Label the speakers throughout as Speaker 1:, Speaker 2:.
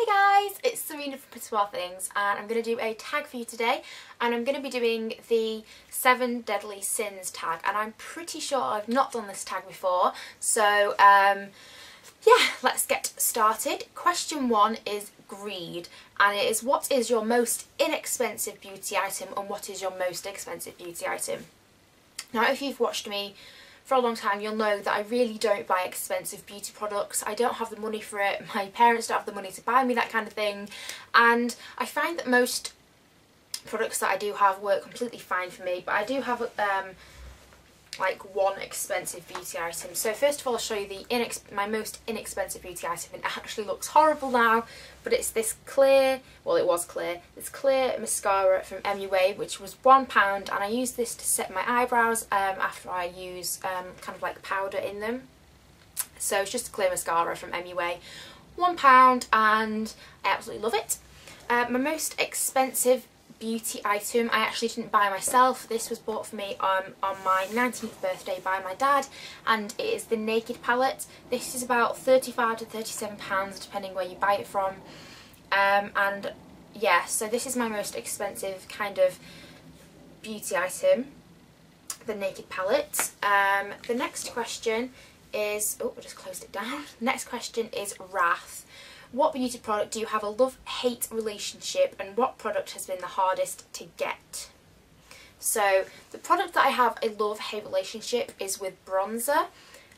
Speaker 1: Hey guys, it's Serena from Prettywildthings and I'm going to do a tag for you today, and I'm going to be doing the 7 deadly sins tag, and I'm pretty sure I've not done this tag before, so yeah, let's get started. Question 1 is greed, and it is: what is your most inexpensive beauty item and what is your most expensive beauty item? Now, if you've watched me for a long time, you'll know that I really don't buy expensive beauty products. I don't have the money for it, my parents don't have the money to buy me that kind of thing, and I find that most products that I do have work completely fine for me, but I do have like one expensive beauty item. So first of all, I'll show you my most inexpensive beauty item. It actually looks horrible now, but it's this clear, well it was clear, this clear mascara from MUA, which was £1, and I use this to set my eyebrows after I use kind of like powder in them. So it's just a clear mascara from MUA, £1, and I absolutely love it. My most expensive beauty item I actually didn't buy myself. This was bought for me on my 19th birthday by my dad, and it is the Naked palette. This is about £35 to £37 depending where you buy it from, and yeah, so this is my most expensive kind of beauty item, the Naked palette. The next question is, oh, I just closed it down. Next question is wrath. What beauty product do you have a love-hate relationship, and what product has been the hardest to get? So the product that I have a love-hate relationship is with bronzer,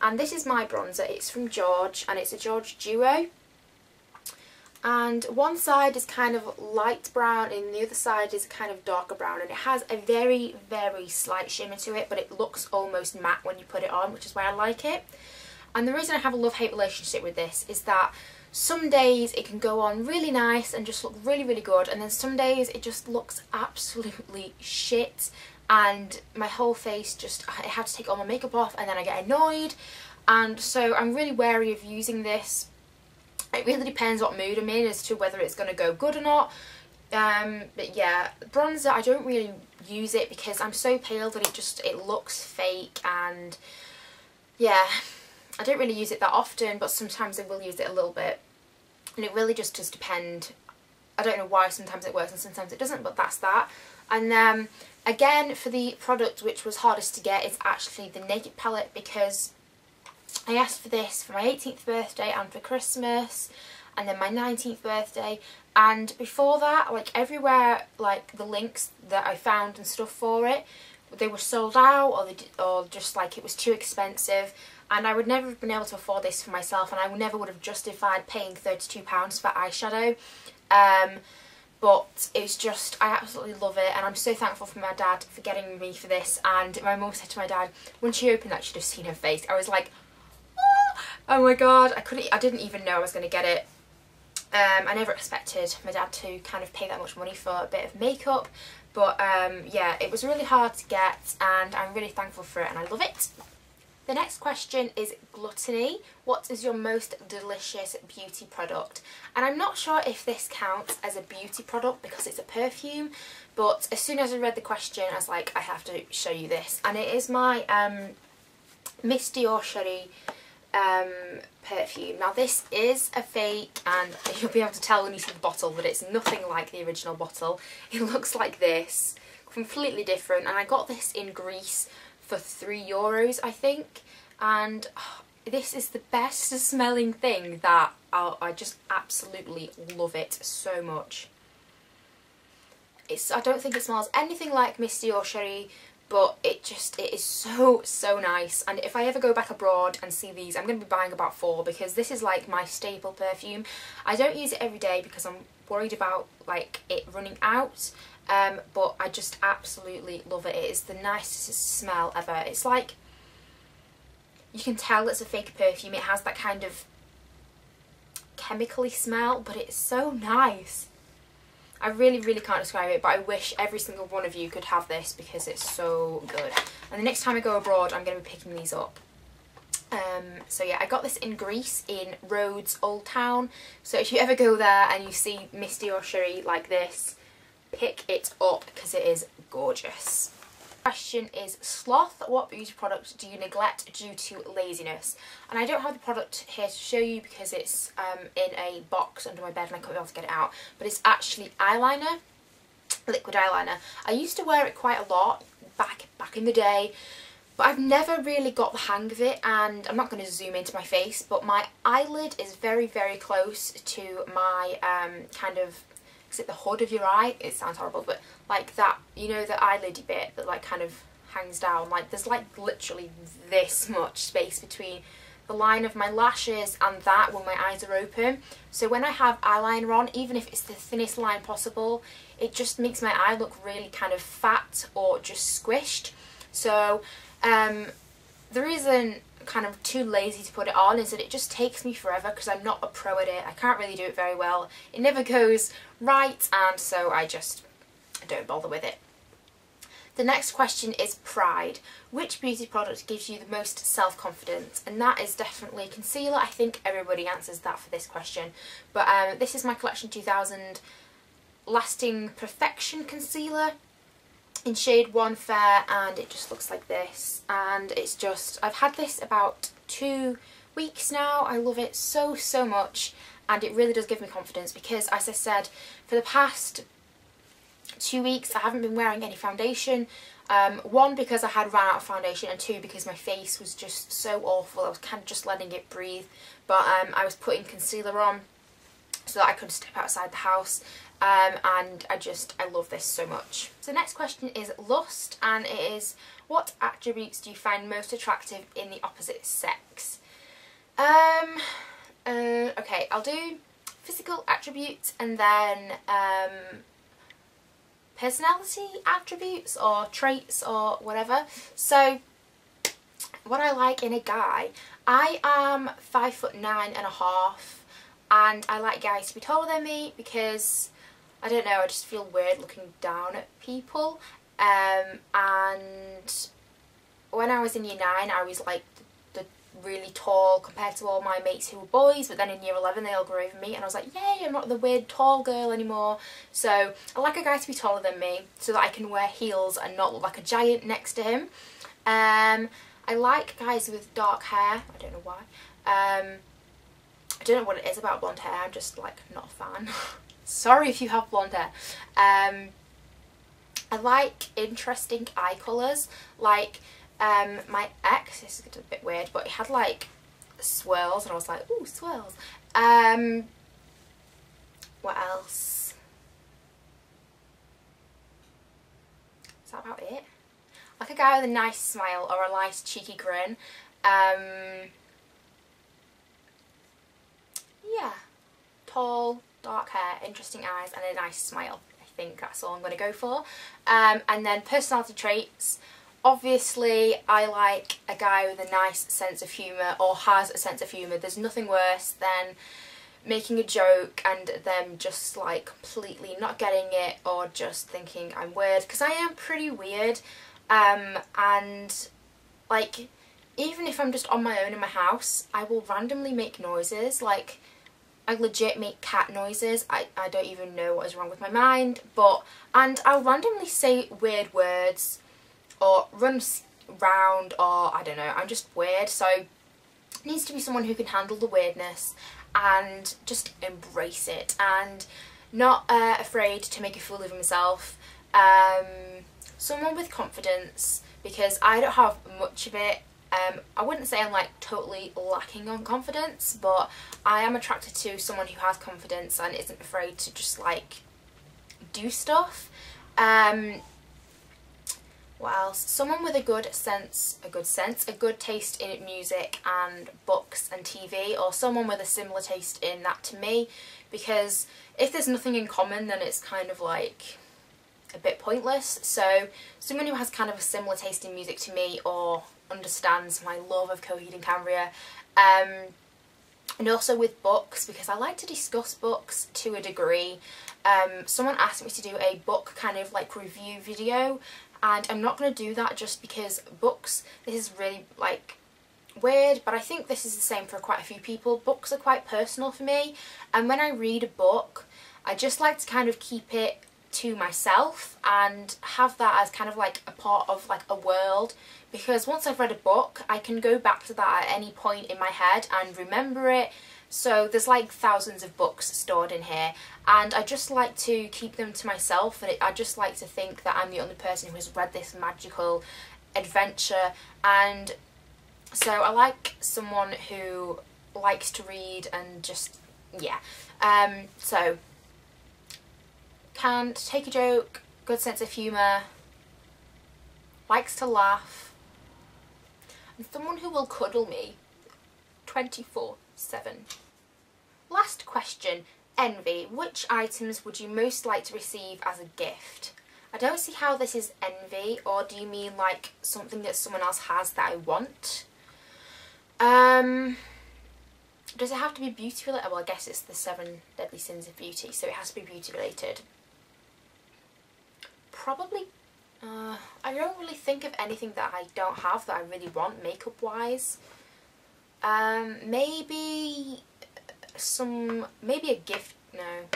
Speaker 1: and this is my bronzer. It's from George, and it's a George Duo, and one side is kind of light brown and the other side is kind of darker brown, and it has a very, very slight shimmer to it, but it looks almost matte when you put it on, which is why I like it. And the reason I have a love-hate relationship with this is that some days it can go on really nice and just look really, really good, and then some days it just looks absolutely shit, and my whole face just, I have to take all my makeup off and then I get annoyed, and so I'm really wary of using this. It really depends what mood I'm in as to whether it's going to go good or not. But yeah, bronzer, I don't really use it because I'm so pale that it looks fake, and yeah, I don't really use it that often, but sometimes I will use it a little bit, and it really just does depend. I don't know why sometimes it works and sometimes it doesn't, but that's that. And again, for the product which was hardest to get is actually the Naked palette, because I asked for this for my 18th birthday and for Christmas, and then my 19th birthday, and before that, like everywhere, like the links that I found and stuff for it, they were sold out, or just like it was too expensive, and I would never have been able to afford this for myself, and I never would have justified paying £32 for eyeshadow. But it's just, I absolutely love it, and I'm so thankful for my dad for getting me for this. And my mum said to my dad, when she opened that, she'd have seen her face. I was like, oh my god, I didn't even know I was going to get it. I never expected my dad to kind of pay that much money for a bit of makeup, but yeah, it was really hard to get, and I'm really thankful for it, and I love it. The next question is gluttony. What is your most delicious beauty product? And I'm not sure if this counts as a beauty product because it's a perfume, but as soon as I read the question, I was like, I have to show you this. And it is my Miss Dior Cherie perfume. Now this is a fake, and you'll be able to tell when you see the bottle that it's nothing like the original bottle. It looks like this, completely different, and I got this in Greece for €3, I think, and this is the best smelling thing that I just absolutely love it so much. I don't think it smells anything like Miss Dior Cherie, but it is so nice, and if I ever go back abroad and see these, I'm going to be buying about 4, because this is like my staple perfume. I don't use it every day because I'm worried about like it running out, but I just absolutely love it. It is the nicest smell ever. It's like, you can tell it's a fake perfume. It has that kind of chemically smell, but it's so nice. I really, really can't describe it, but I wish every single one of you could have this because it's so good. And the next time I go abroad, I'm going to be picking these up. So yeah, I got this in Greece, in Rhodes Old Town. So if you ever go there and you see Miss Dior Cherie like this, pick it up because it is gorgeous. Question is sloth. What beauty product do you neglect due to laziness? And I don't have the product here to show you because it's in a box under my bed and I couldn't be able to get it out. But it's actually eyeliner, liquid eyeliner. I used to wear it quite a lot back in the day, but I've never really got the hang of it, and I'm not going to zoom into my face, but my eyelid is very, very close to my kind of, is it the hood of your eye? It sounds horrible, but like that, you know, the eyelidy bit that like kind of hangs down, like there's like literally this much space between the line of my lashes and that when my eyes are open. So when I have eyeliner on, even if it's the thinnest line possible, it just makes my eye look really kind of fat or just squished. So the reason I'm kind of too lazy to put it on is that it just takes me forever because I'm not a pro at it. I can't really do it very well. It never goes right, and so I don't bother with it. The next question is pride. Which beauty product gives you the most self-confidence? And that is definitely concealer. I think everybody answers that for this question. But this is my Collection 2000 Lasting Perfection Concealer in shade 1 Fair, and it just looks like this. And it's just, I've had this about 2 weeks now. I love it so, so much, and it really does give me confidence because, as I said, for the past 2 weeks I haven't been wearing any foundation. 1 because I had run out of foundation, and 2 because my face was just so awful. I was kind of just letting it breathe, but I was putting concealer on so that I could step outside the house, and I love this so much. So the next question is lust, and it is, what attributes do you find most attractive in the opposite sex? Okay, I'll do physical attributes and then personality attributes or traits or whatever. So what I like in a guy, I am 5'9½", and I like guys to be taller than me because, I don't know, I just feel weird looking down at people. And when I was in year 9 I was like the really tall compared to all my mates who were boys, but then in year 11 they all grew over me and I was like, yay, I'm not the weird tall girl anymore. So I like a guy to be taller than me so that I can wear heels and not look like a giant next to him. I like guys with dark hair. I don't know why. I don't know what it is about blonde hair, I'm just like not a fan. Sorry if you have blonde hair. I like interesting eye colours, like my ex, this is a bit weird, but he had like swirls and I was like, ooh, swirls. What else? Is that about it? Like a guy with a nice smile or a nice cheeky grin. Yeah, tall, dark hair, interesting eyes and a nice smile. I think that's all I'm going to go for. And then personality traits. Obviously I like a guy with a nice sense of humour or has a sense of humour. There's nothing worse than making a joke and them just like completely not getting it or just thinking I'm weird, because I am pretty weird. And like, even if I'm just on my own in my house, I will randomly make noises. Like, I legit make cat noises. I don't even know what is wrong with my mind, and I'll randomly say weird words or run round, or I don't know, I'm just weird. So it needs to be someone who can handle the weirdness and just embrace it and not afraid to make a fool of himself. Someone with confidence, because I don't have much of it. I wouldn't say I'm like totally lacking on confidence, but I am attracted to someone who has confidence and isn't afraid to just like do stuff. What else? Someone with a good taste in music and books and TV, or someone with a similar taste in that to me, because if there's nothing in common then it's kind of like a bit pointless. So someone who has kind of a similar taste in music to me or understands my love of Coheed and Cambria, and also with books, because I like to discuss books to a degree. Someone asked me to do a book kind of like review video, and I'm not going to do that just because books, this is really like weird, but I think this is the same for quite a few people. Books are quite personal for me, and when I read a book I just like to kind of keep it to myself and have that as kind of like a part of like a world, because once I've read a book I can go back to that at any point in my head and remember it. So there's like thousands of books stored in here, and I just like to keep them to myself, and I just like to think that I'm the only person who has read this magical adventure. And so I like someone who likes to read and just, yeah. So can take a joke, good sense of humour, likes to laugh, and someone who will cuddle me 24/7. Last question, envy. Which items would you most like to receive as a gift? I don't see how this is envy, or do you mean like something that someone else has that I want? Does it have to be beauty related? Well, I guess it's the 7 deadly sins of beauty, so it has to be beauty related. Probably, I don't really think of anything that I don't have that I really want makeup wise. Maybe a gift, no.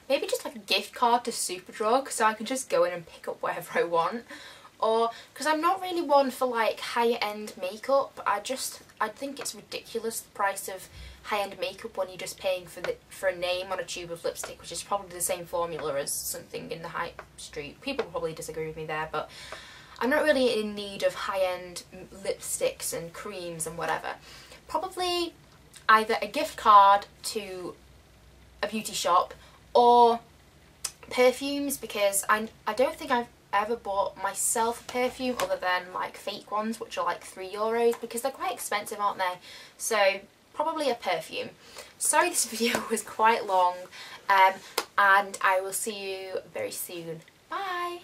Speaker 1: Maybe just like a gift card to Superdrug so I can just go in and pick up whatever I want. Or, because I'm not really one for like higher end makeup, I think it's ridiculous the price of high end makeup when you're just paying for a name on a tube of lipstick, which is probably the same formula as something in the high street. People probably disagree with me there, but I'm not really in need of high end lipsticks and creams and whatever. Probably either a gift card to a beauty shop or perfumes, because I don't think I've ever bought myself a perfume other than like fake ones, which are like €3, because they're quite expensive, aren't they? So probably a perfume. Sorry this video was quite long, and I will see you very soon. Bye!